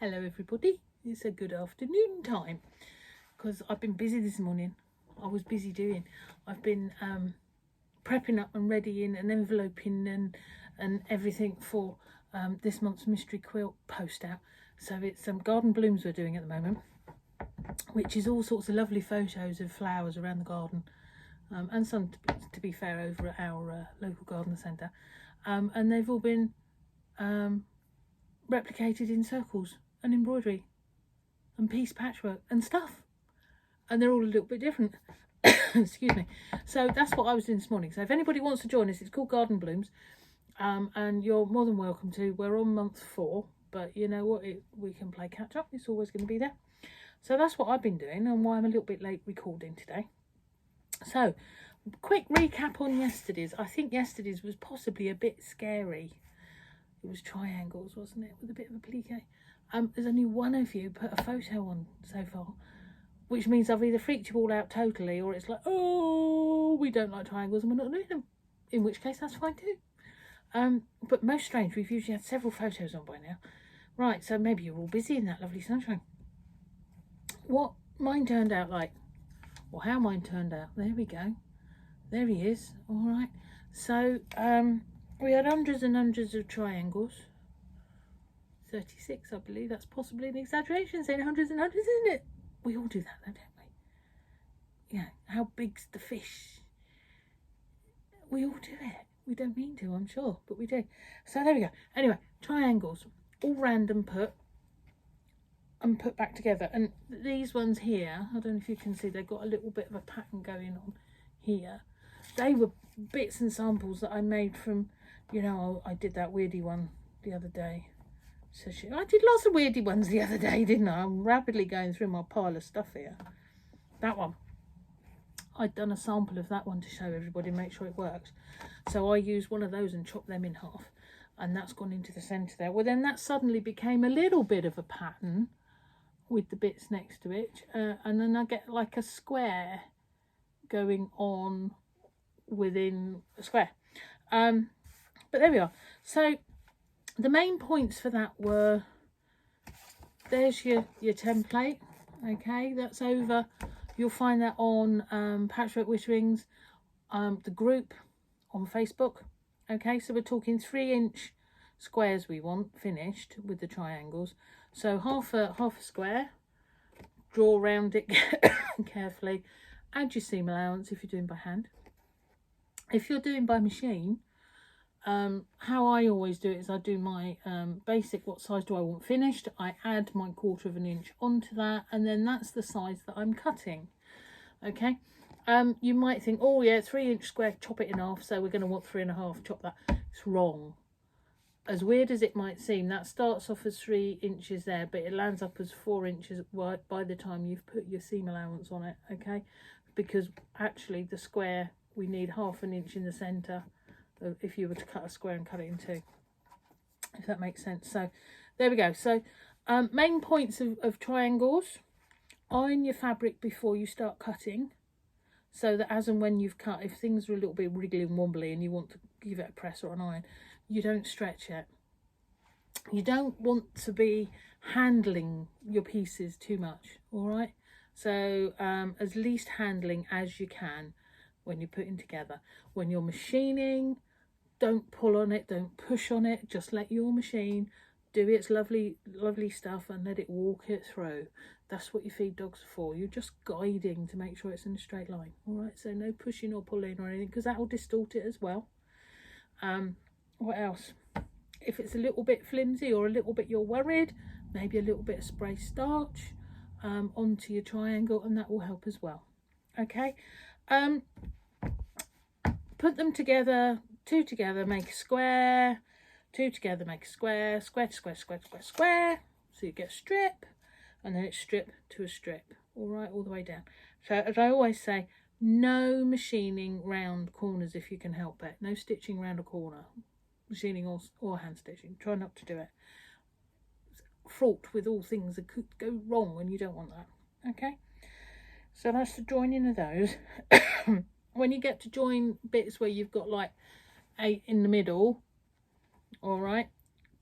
Hello everybody, it's a good afternoon time because I've been busy this morning. I've been prepping up and readying and enveloping and everything for this month's mystery quilt post out. So it's some garden blooms we're doing at the moment, which is all sorts of lovely photos of flowers around the garden, and some, to be fair, over at our local garden centre, and they've all been replicated in circles and embroidery and piece patchwork and stuff, and they're all a little bit different. Excuse me. So that's what I was doing this morning. So if anybody wants to join us, it's called Garden Blooms, and you're more than welcome to. We're on month 4, but you know what, we can play catch up. It's always going to be there. So that's what I've been doing and why I'm a little bit late recording today. So quick recap on yesterday's. I think yesterday's was possibly a bit scary. It was triangles, wasn't it, with a bit of appliqué. There's only one of you put a photo on so far, which means I've either freaked you all out totally, or it's like, oh, we don't like triangles and we're not doing them, in which case that's fine too. But most strange, we've usually had several photos on by now. Right, so maybe you're all busy in that lovely sunshine. What mine turned out like, or how mine turned out, there we go, there he is. All right, so we had hundreds and hundreds of triangles. 36, I believe. That's possibly an exaggeration, saying hundreds and hundreds, isn't it? We all do that though, don't we? Yeah, how big's the fish? We all do it. We don't mean to, I'm sure, but we do. So there we go. Anyway, triangles, all random put and put back together. And these ones here, I don't know if you can see, they've got a little bit of a pattern going on here. They were bits and samples that I made from, you know, I did that weirdy one the other day. So I did lots of weirdy ones the other day, didn't I? I'm rapidly going through my pile of stuff here. That one, I'd done a sample of that one to show everybody, make sure it works. So I used one of those and chopped them in half, and that's gone into the centre there. Well, then that suddenly became a little bit of a pattern with the bits next to it, and then I get like a square going on within a square. But there we are. So the main points for that were, there's your template. Okay, that's over. You'll find that on Patchwork Witter the group on Facebook. Okay, so we're talking 3-inch squares we want finished with the triangles. So half a square, draw around it carefully, add your seam allowance if you're doing by hand. If you're doing by machine, how I always do it is I do my basic, what size do I want finished, I add my 1/4 of an inch onto that, and then that's the size that I'm cutting. Okay, you might think, oh yeah, 3-inch square, chop it in half, so we're going to want 3.5, chop that. It's wrong. As weird as it might seem, that starts off as 3 inches there, but it lands up as 4 inches by the time you've put your seam allowance on it. Okay, because actually the square, we need 1/2 inch in the centre if you were to cut a square and cut it in 2, if that makes sense. So there we go. So main points of triangles: iron your fabric before you start cutting, so that as and when you've cut, if things are a little bit wriggly and wobbly and you want to give it a press or an iron, you don't stretch it. You don't want to be handling your pieces too much, all right? So as least handling as you can when you're putting together. When you're machining, don't pull on it, don't push on it, just let your machine do its lovely stuff and let it walk it through. That's what you feed dogs for. You're just guiding to make sure it's in a straight line, all right? So no pushing or pulling or anything, because that will distort it as well. What else? If it's a little bit flimsy or a little bit you're worried, maybe a little bit of spray starch onto your triangle, and that will help as well. Okay, put them together, 2 together make a square, 2 together make a square, square to square, square to square, square, so you get a strip, and then it's strip to a strip, all right, all the way down. So as I always say, no machining round corners if you can help it. No stitching round a corner, machining or hand stitching. Try not to do it. It's fraught with all things that could go wrong, and you don't want that. Okay, so that's the joining of those. When you get to join bits where you've got like 8 in the middle, all right,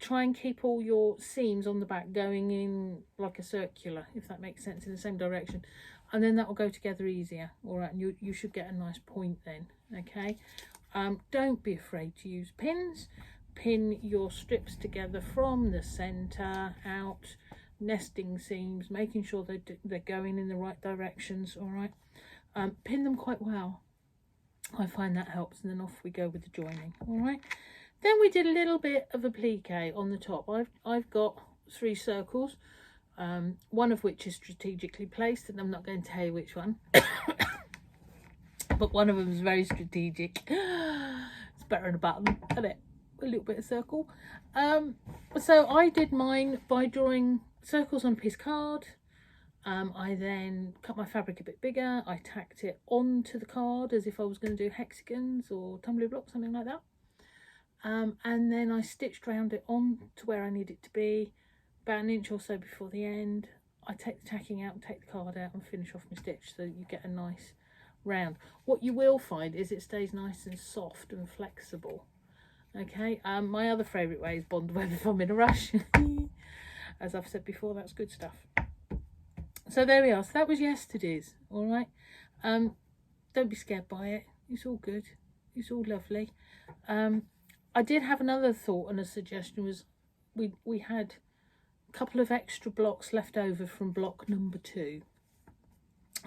try and keep all your seams on the back going in like a circular, if that makes sense, in the same direction, and then that will go together easier. All right, and you should get a nice point then. Okay, don't be afraid to use pins. Pin your strips together from the center out, nesting seams, making sure they're going in the right directions. All right, pin them quite well. I find that helps, and then off we go with the joining. All right, then we did a little bit of applique on the top. I've got 3 circles, one of which is strategically placed, and I'm not going to tell you which one, but one of them is very strategic. It's better than a button, isn't it? A little bit of circle. So I did mine by drawing circles on a piece of card. I then cut my fabric a bit bigger. I tacked it onto the card as if I was going to do hexagons or tumbler blocks, something like that. And then I stitched around it on to where I need it to be, about an inch or so before the end. I take the tacking out and take the card out and finish off my stitch, so you get a nice round. What you will find is it stays nice and soft and flexible. Okay, my other favourite way is bond web if I'm in a rush. As I've said before, that's good stuff. So there we are. So that was yesterday's. All right. Don't be scared by it. It's all good. It's all lovely. I did have another thought and a suggestion. Was we had a couple of extra blocks left over from block number 2,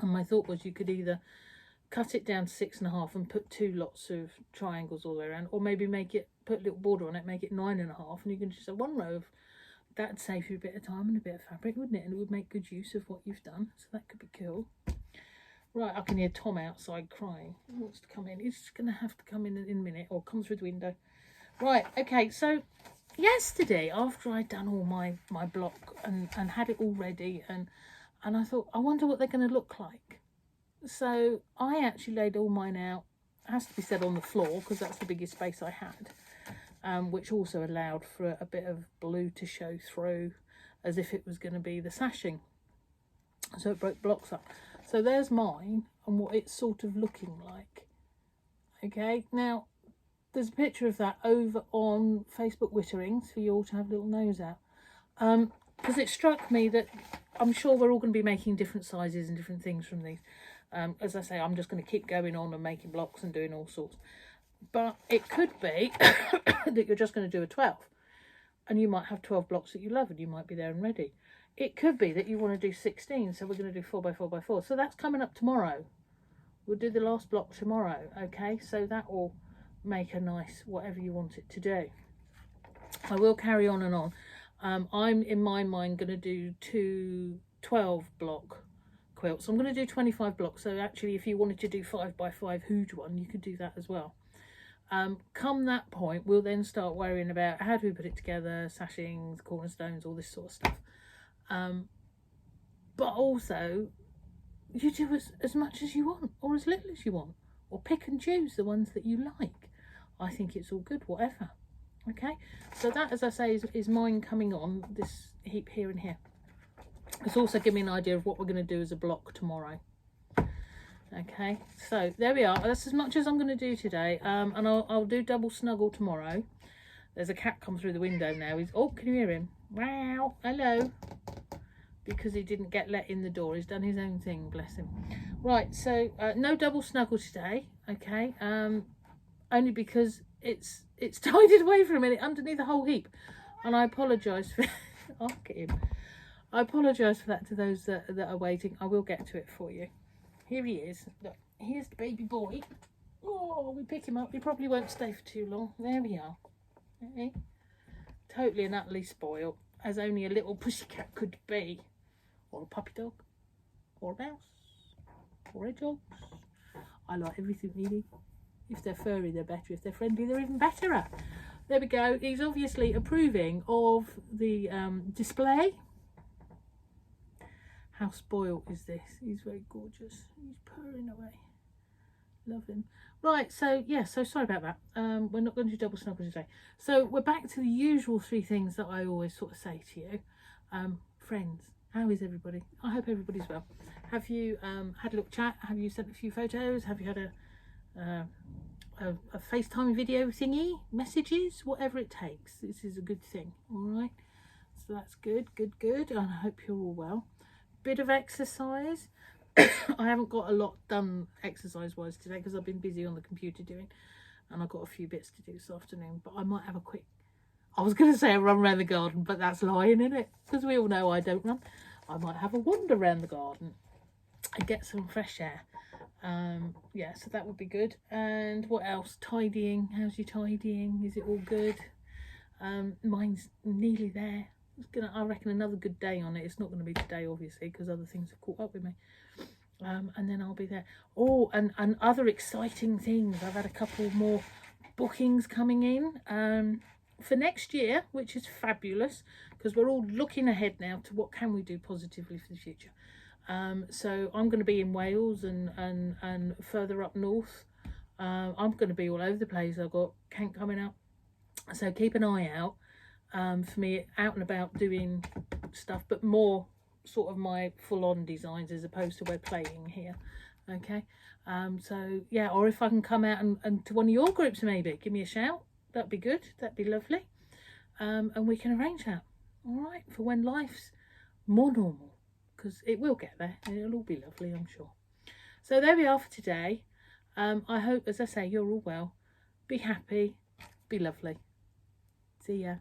and my thought was you could either cut it down to 6.5 and put 2 lots of triangles all the way around, or maybe make it, put a little border on it, make it 9.5, and you can just have 1 row of. That'd save you a bit of time and a bit of fabric, wouldn't it? And it would make good use of what you've done, so that could be cool. Right, I can hear Tom outside crying. He wants to come in. He's just going to have to come in a minute, or come through the window. Right, okay, so yesterday, after I'd done all my block and had it all ready, and I thought, I wonder what they're going to look like. So I actually laid all mine out, it has to be said, on the floor, because that's the biggest space I had, which also allowed for a bit of blue to show through, as if it was going to be the sashing. So it broke blocks up. So there's mine and what it's sort of looking like. Okay, now there's a picture of that over on Facebook Witterings for you all to have a little nose at. Because it struck me that I'm sure we're all going to be making different sizes and different things from these. As I say, I'm just going to keep going on and making blocks and doing all sorts. But it could be that you're just going to do a 12. And you might have 12 blocks that you love and you might be there and ready. It could be that you want to do 16, so we're going to do 4x4x4. So that's coming up tomorrow. We'll do the last block tomorrow, okay? So that will make a nice whatever you want it to do. I will carry on and on. I'm, in my mind, going to do 2 12-block quilts. So I'm going to do 25 blocks. So actually, if you wanted to do 5x5 huge one, you could do that as well. Come that point, we'll then start worrying about how do we put it together, sashings, cornerstones, all this sort of stuff. But also, you do as much as you want, or as little as you want, or pick and choose the ones that you like. I think it's all good, whatever. Okay, so that, as I say, is mine coming on, this heap here and here. It's also giving me an idea of what we're going to do as a block tomorrow. Okay, so there we are. That's as much as I'm going to do today. And I'll do double snuggle tomorrow. There's a cat come through the window now. He's, oh, can you hear him? Wow, hello. Because he didn't get let in the door. He's done his own thing, bless him. Right, so no double snuggle today. Okay, only because it's tidied away for a minute underneath the whole heap. And I apologise for I'll get him. I apologise for that to those that are waiting. I will get to it for you. Here he is. Look, here's the baby boy. Oh, we pick him up. He probably won't stay for too long. There we are. Okay. Totally and utterly spoiled, as only a little pussycat could be. Or a puppy dog. Or a mouse. Or a dog. I like everything really. If they're furry, they're better. If they're friendly, they're even better. There we go. He's obviously approving of the display. How spoiled is this? He's very gorgeous. He's purring away. Love him. Right, so yeah, so sorry about that. We're not going to do double snuggle today. So we're back to the usual 3 things that I always sort of say to you. Friends, how is everybody? I hope everybody's well. Have you had a little chat? Have you sent a few photos? Have you had a a FaceTime video thingy, messages, whatever it takes. This is a good thing. All right, so that's good, good. And I hope you're all well. Bit of exercise. I haven't got a lot done exercise wise today because I've been busy on the computer doing, and I've got a few bits to do this afternoon, but I might have a quick, I was going to say a run around the garden, but that's lying, isn't it? Because we all know I don't run. I might have a wander around the garden and get some fresh air. Yeah, so that would be good. And what else? Tidying. How's your tidying? Is it all good? Mine's nearly there. It's gonna, I reckon, another good day on it. It's not going to be today, obviously, because other things have caught up with me. And then I'll be there. Oh, and other exciting things. I've had a couple more bookings coming in for next year, which is fabulous, because we're all looking ahead now to what can we do positively for the future. So I'm going to be in Wales and further up north. I'm going to be all over the place. I've got Kent coming up, so keep an eye out for me out and about doing stuff, but more sort of my full-on designs as opposed to we're playing here. Okay, so yeah, or if I can come out and to one of your groups, maybe give me a shout. That'd be good. That'd be lovely. And we can arrange that. All right, for when life's more normal, because it will get there. It'll all be lovely, I'm sure. So there we are for today. I hope, as I say, you're all well. Be happy. Be lovely. See ya.